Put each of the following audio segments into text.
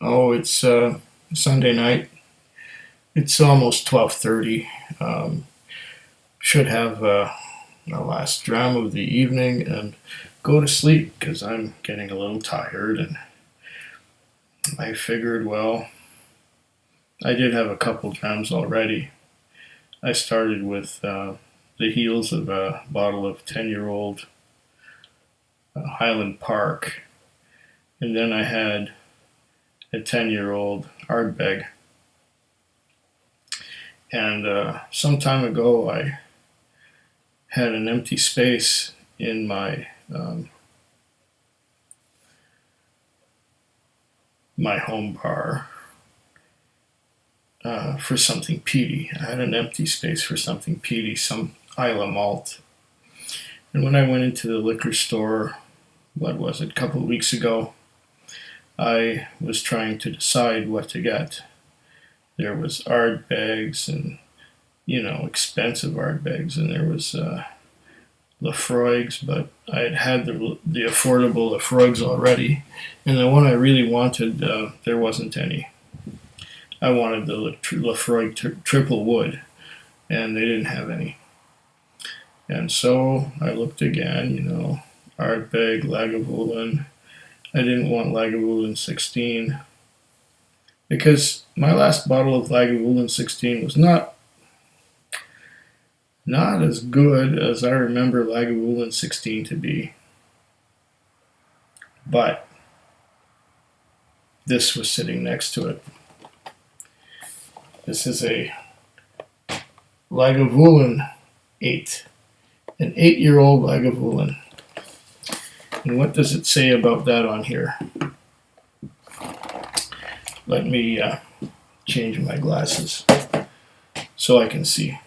Oh, it's Sunday night. It's almost 12:30. Should have the last dram of the evening and go to sleep because I'm getting a little tired. And I figured, well, I did have a couple drams already. I started with the heels of a bottle of 10-year-old Highland Park, and then I had a 10-year-old Ardbeg. And some time ago, I had an empty space in my home bar for something peaty. I had an empty space for something peaty, some Isla malt. And when I went into the liquor store, what was it, a couple of weeks ago, I was trying to decide what to get. There was Ardbegs and expensive Ardbegs, and there was Lafroigs, but I had the affordable Lafroigs already, and the one I really wanted, there wasn't any. I wanted the Lafroig triple wood, and they didn't have any. And so I looked again, Ardbeg, Lagavulin. I didn't want Lagavulin 16 because my last bottle of Lagavulin 16 was not as good as I remember Lagavulin 16 to be. But this was sitting next to it. This is a Lagavulin 8, an 8-year-old Lagavulin. And what does it say about that on here? Let me change my glasses so I can see.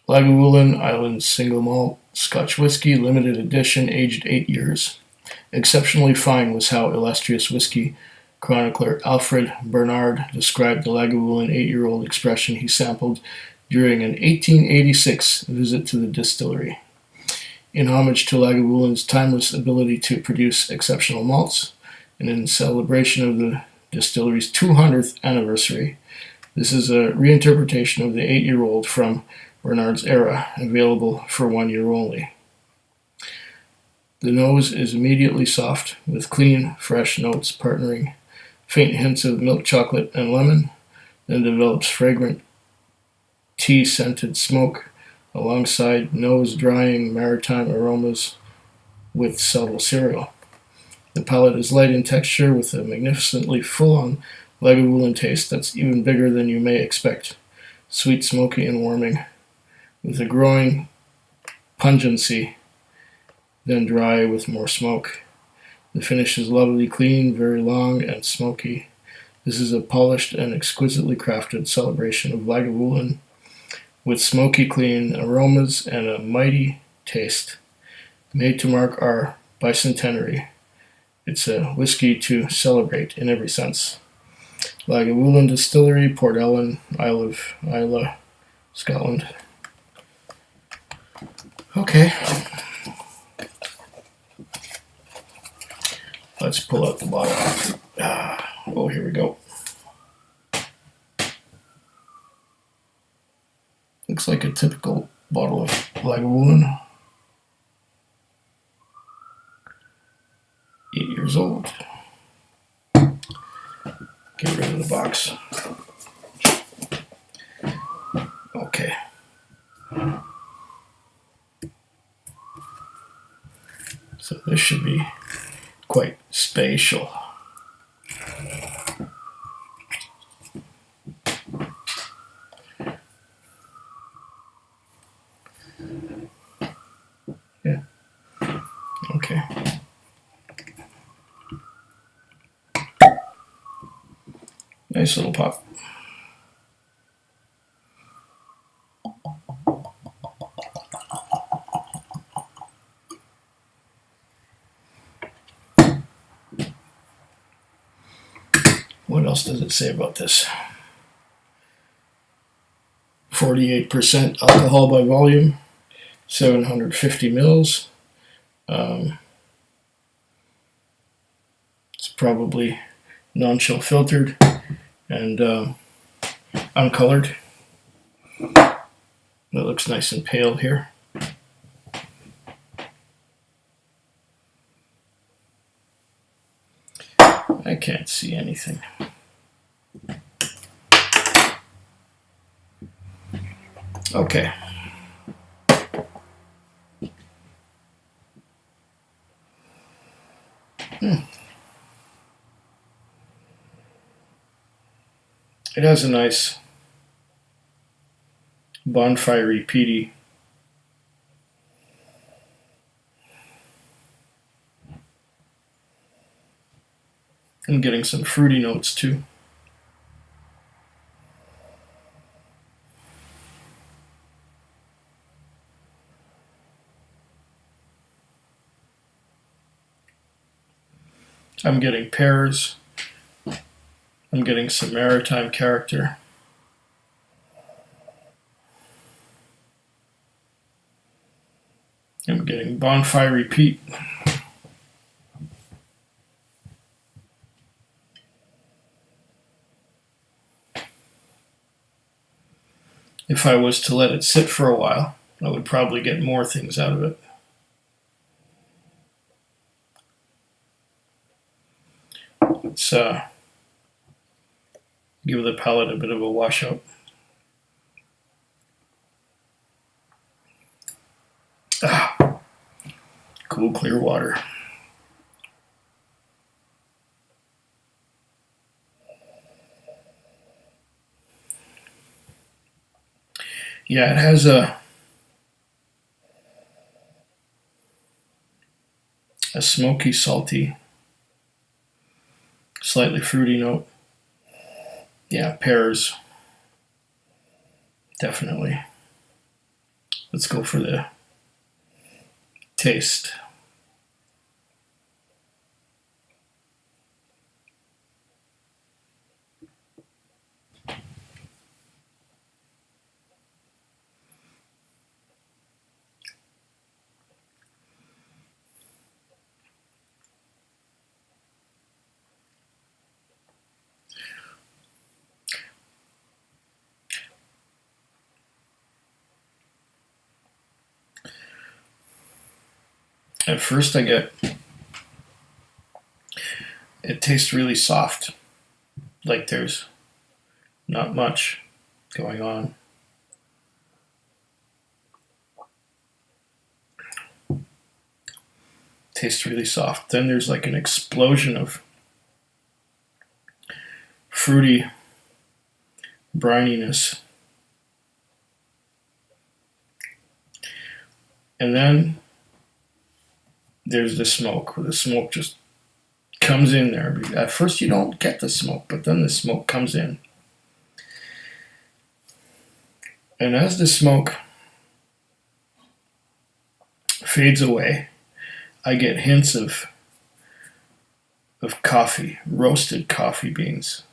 Lagavulin Island Single Malt Scotch Whiskey, limited edition, aged 8 years. Exceptionally fine was how illustrious whiskey chronicler Alfred Bernard described the Lagavulin 8-year-old expression he sampled during an 1886 visit to the distillery. In homage to Lagavulin's timeless ability to produce exceptional malts, and in celebration of the distillery's 200th anniversary, this is a reinterpretation of the 8-year-old from Bernard's era, available for 1 year only. The nose is immediately soft, with clean, fresh notes partnering faint hints of milk chocolate and lemon, then develops fragrant tea-scented smoke alongside nose-drying maritime aromas with subtle cereal. The palate is light in texture with a magnificently full-on Lagavulin taste that's even bigger than you may expect. Sweet, smoky, and warming, with a growing pungency, then dry with more smoke. The finish is lovely clean, very long, and smoky. This is a polished and exquisitely crafted celebration of Lagavulin, with smoky clean aromas and a mighty taste. Made to mark our bicentenary. It's a whiskey to celebrate in every sense. Lagavulin Distillery, Port Ellen, Islay, Scotland. Okay. Let's pull out the bottle. Oh, here we go. Looks like a typical bottle of Lagavulin. 8 years old. Get rid of the box. Okay. So this should be quite spatial. Yeah. Okay. Nice little pop. What else does it say about this? 48% alcohol by volume, 750 mils. probably non-chill filtered and uncolored. It looks nice and pale here. I can't see anything. Okay. It has a nice bonfire-y, peaty. I'm getting some fruity notes too. I'm getting pears. I'm getting some maritime character. I'm getting bonfire peat. If I was to let it sit for a while, I would probably get more things out of it. Let's give the palette a bit of a washout. Cool, clear water. Yeah, it has a smoky, salty, slightly fruity note. Yeah, pears. Definitely. Let's go for the taste. At first it tastes really soft, like there's not much going on. Tastes really soft. Then there's like an explosion of fruity brininess. And then there's the smoke. The smoke just comes in there. At first you don't get the smoke, but then the smoke comes in. And as the smoke fades away, I get hints of coffee, roasted coffee beans.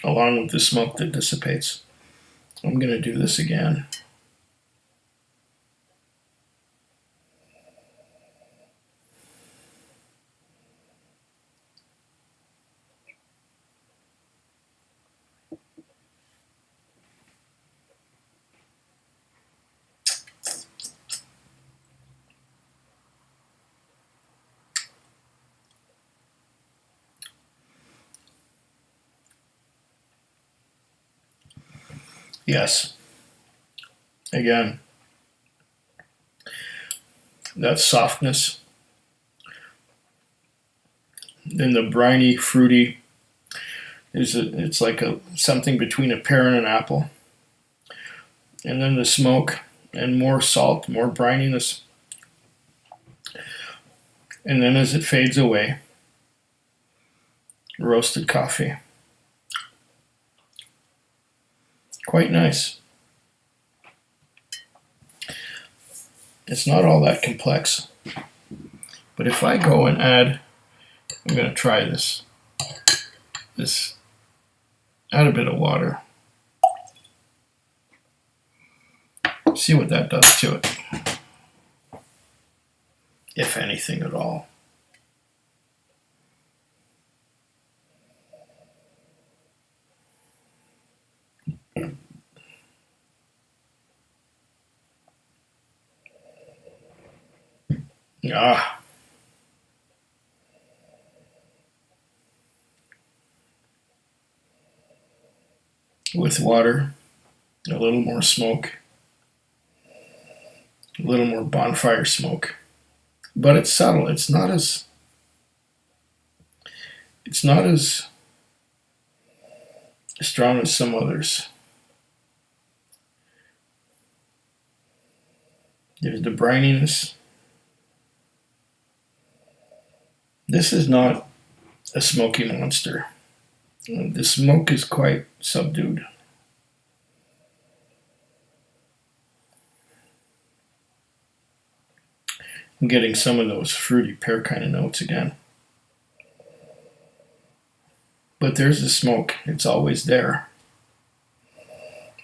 Along with the smoke that dissipates. I'm going to do this again. Yes. Again, that softness. Then the briny, fruity. It's like something between a pear and an apple. And then the smoke and more salt, more brininess. And then as it fades away, roasted coffee. Quite nice. It's not all that complex. But if I go and add, I'm going to try this. Add a bit of water. See what that does to it, if anything at all. Ah. With water, a little more smoke, a little more bonfire smoke. But it's subtle. It's not as strong as some others. There's the brininess. This is not a smoky monster. The smoke is quite subdued. I'm getting some of those fruity pear kind of notes again. But there's the smoke. It's always there.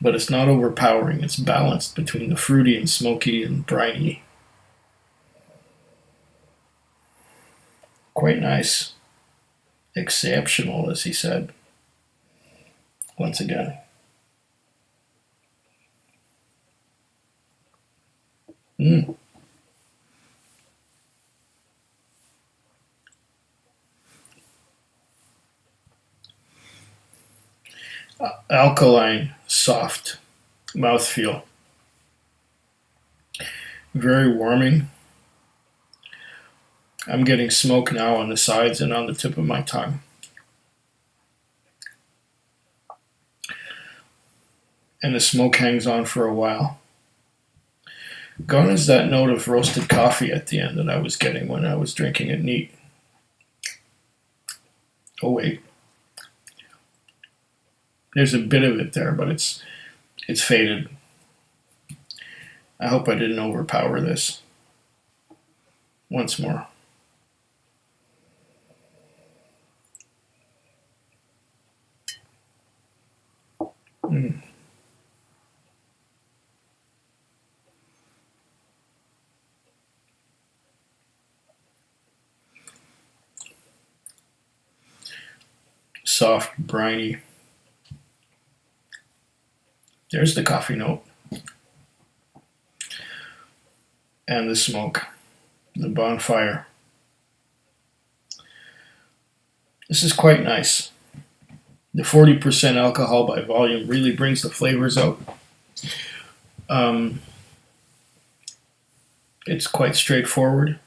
But it's not overpowering. It's balanced between the fruity and smoky and briny. Quite nice. Exceptional, as he said. Once again. Alkaline, soft mouthfeel. Very warming. I'm getting smoke now on the sides and on the tip of my tongue. And the smoke hangs on for a while. Gone is that note of roasted coffee at the end that I was getting when I was drinking it neat. Oh wait. There's a bit of it there, but it's faded. I hope I didn't overpower this. Once more. Soft, briny. There's the coffee note. And the smoke. The bonfire. This is quite nice. The 40% alcohol by volume really brings the flavors out. It's quite straightforward.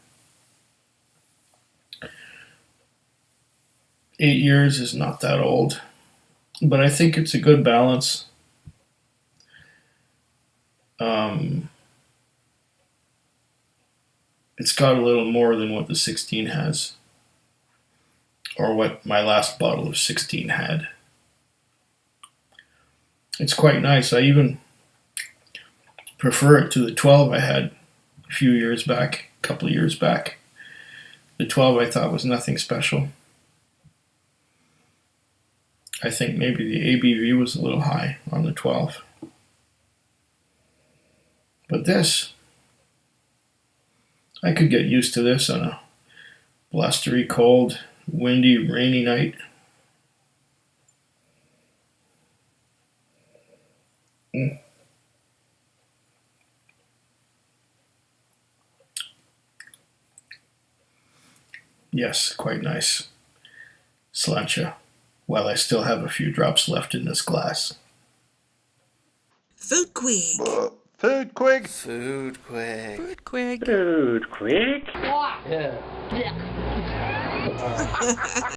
8 years is not that old, but I think it's a good balance. It's got a little more than what the 16 has, or what my last bottle of 16 had. It's quite nice. I even prefer it to the 12 I had a few years back, a couple of years back. The 12 I thought was nothing special. I think maybe the ABV was a little high on the 12. But this, I could get used to this on a blustery, cold, windy, rainy night. Yes, quite nice. Sláinte, while I still have a few drops left in this glass. Food Quig. Food Quig. Food quick. Food Quig. Food quick. Yeah.